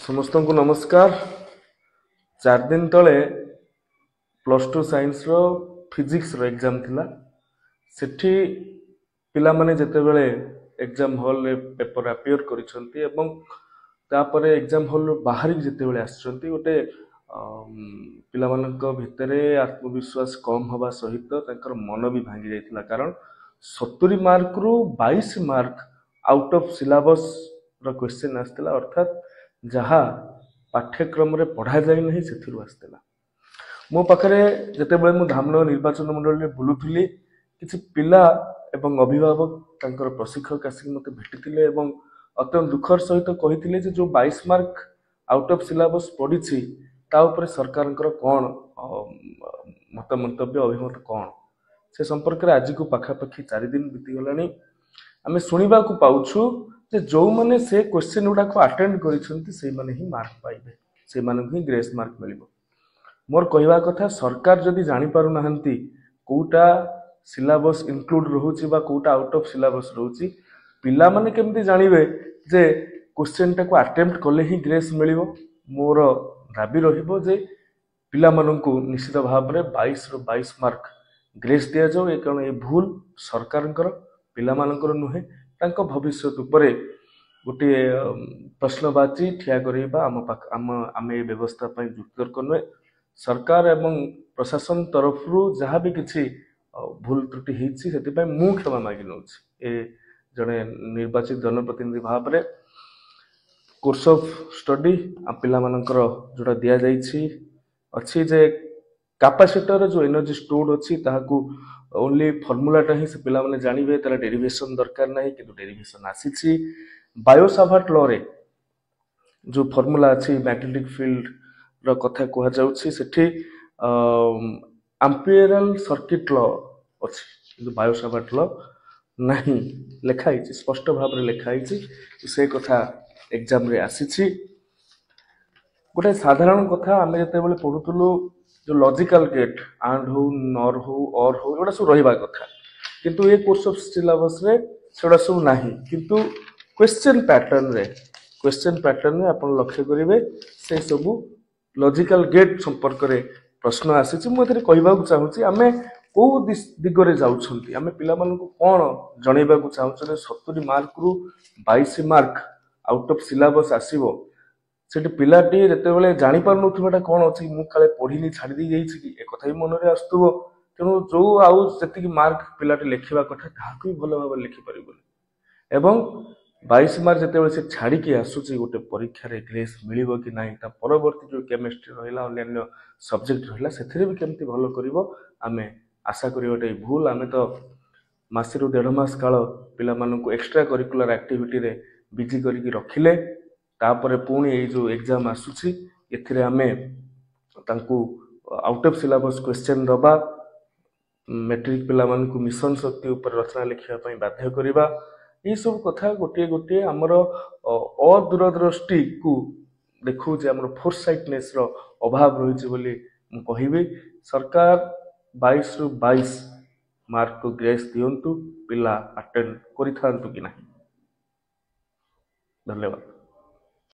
समस्त को नमस्कार। 4 दिन तले +2 साइंस रो फिजिक्स रो एग्जाम थिला। सेठी पिला माने जते बेले एग्जाम हॉल रे पेपर अपियर करिसंती एवं तापरे एग्जाम हॉल रो बाहर जते बेले आछंती गोटे पिला मानक भितरे आत्मविश्वास कम हवा सहित तांकर मन भी भांगी जाइतिला। कारण 70 मार्क रु 22 मार्क आउट ऑफ सिलेबस रो क्वेश्चन आस्तिला, अर्थात जहा पाठ्यक्रम रे पढ़ा जाई नहीं सेथिरु आस्तिला। मो पाखरे जते बेले मु धामनगर निर्वाचन मंडल रे बुलुथुली किछि पिला एवं अभिभावक तांकर प्रशिक्षक आसी मते भेटिथिले एवं अत्यंत दुखर सहित कहिथिले जे जो 22 मार्क आउट ऑफ सिलेबस पडिछि ता ऊपर सरकारଙ୍କର कोन मत मंतव्य अभिमत कोन से संपर्क रे आज को पाखापाखी 4 दिन बीती गलानी। आमे सुनिबा को पाउछु जे जो माने से क्वेश्चन गुडा को अटेंड करिसंती से माने ही मार्क पाइबे, से माने ही ग्रेस मार्क मिलिबो। मोर कहवा कथा सरकार जदि जानि पारु नाहंती कोटा सिलेबस इंक्लूड रहउची बा कोटा आउट ऑफ सिलेबस रहउची, पिला माने केमति जानिबे जे क्वेश्चन टा को अटेम्प्ट करले ही ग्रेस मिलिबो। मोर दाबी रहिबो जे पिला माननकु निश्चित भाव रे 22 रो 22 मार्क ग्रेस दिया जाओ। ए कारण ए भूल सरकारଙ୍କର पिला माननकर नुहे, तांको भविष्य उपरे गोटे प्रश्नवाची ठिया करिबा आमे व्यवस्था पई जुक्तर्क नुहे। सरकार एवं प्रशासन तरफ रु जहाँ भी किछि भूल त्रुटि हिछि सेति पई मु क्षमा मागी नउछि। ए जने निर्वाचित जनप्रतिनिधि भाव रे कोर्स ऑफ स्टडी पिला माननकर जोटा दिया जाइछि अछि जे कैपेसिटर जो एनर्जी स्टोर्ड अछि ताहाकू ओनली फार्मूलाटा ही से पिला माने जानिबे, तार डेरिवेशन दरकार नाही किंतु डेरिवेशन आसीछि। बायोसावर्ट लॉ रे जो फार्मूला अछि मैग्नेटिक फील्ड रो कथा कहआ जाउछि सेठी एम्पिरिकल सर्किट लॉ अछि किंतु बायोसावर्ट लॉ नाही लेखा हिछि, स्पष्ट भाव रे लेखा हिछि। से कथा एग्जाम रे आसीछि। गोटे साधारण कथा आमे जते बेले पढुतलु जो लॉजिकल गेट एंड हो नॉर हो और हो एडा सब रहिबा कथा, किंतु ए कोर्स ऑफ सिलेबस रे सेडा सब नाही। किंतु क्वेश्चन पैटर्न रे आपण लक्ष्य करिवे से सब लॉजिकल गेट संपर्क रे प्रश्न आसीछि। मु एतरे कहबा को चाहूछि आमे को दिगरे जाउछंती, आमे पिला मानन को कोन जणैबा को चाहूछु 70 मार्क रु 22 मार्क आउट ऑफ सिलेबस आसीबो। सेठी पिलाटी जते बेले जानि पार नथुबाटा कोन अछि मु काले पढिनी छाडी दी जाइछि कि ए कथा ही मन रे आस्तुबो, तेनु जो आउ जति कि मार्क पिलाटी लेखिबा कथा ताहाकु भलो भाबे लिखि परिबो एवं 22 मार्क जते बेले से छाडी कि आसुछि गोटे परीक्षा रे ग्रेस मिलिबो कि नाही, ता परवर्ती जो केमिस्ट्री रहिला अन्य सब्जेक्ट रहिला सेथिरे भी केमति भलो करिवो आमे आशा करिवटे। भूल आमे तो मासे रु 1.5 मास काल पिला माननकु एक्स्ट्रा करिकुलर एक्टिविटी रे बिजी करिकि रखिले, तापरे पुणी ए जो एग्जाम आसुछि एथिरे आमे तांकु आउट ऑफ सिलेबस क्वेश्चन दबा, मैट्रिक पिला मानकु मिशन शक्ति ऊपर रचना लिखिया पई बाध्य करिबा। ई सब कथा गोटे गोटे हमर अदूरदृष्टि को देखु जे हमर फोरसाइटनेस रो अभाव रहिछि बोली मु कहिबे। सरकार 22 रु 22 मार्क को ग्रेस दियंतु, पिला अटेंड करिथांतु कि नाही। धन्यवाद।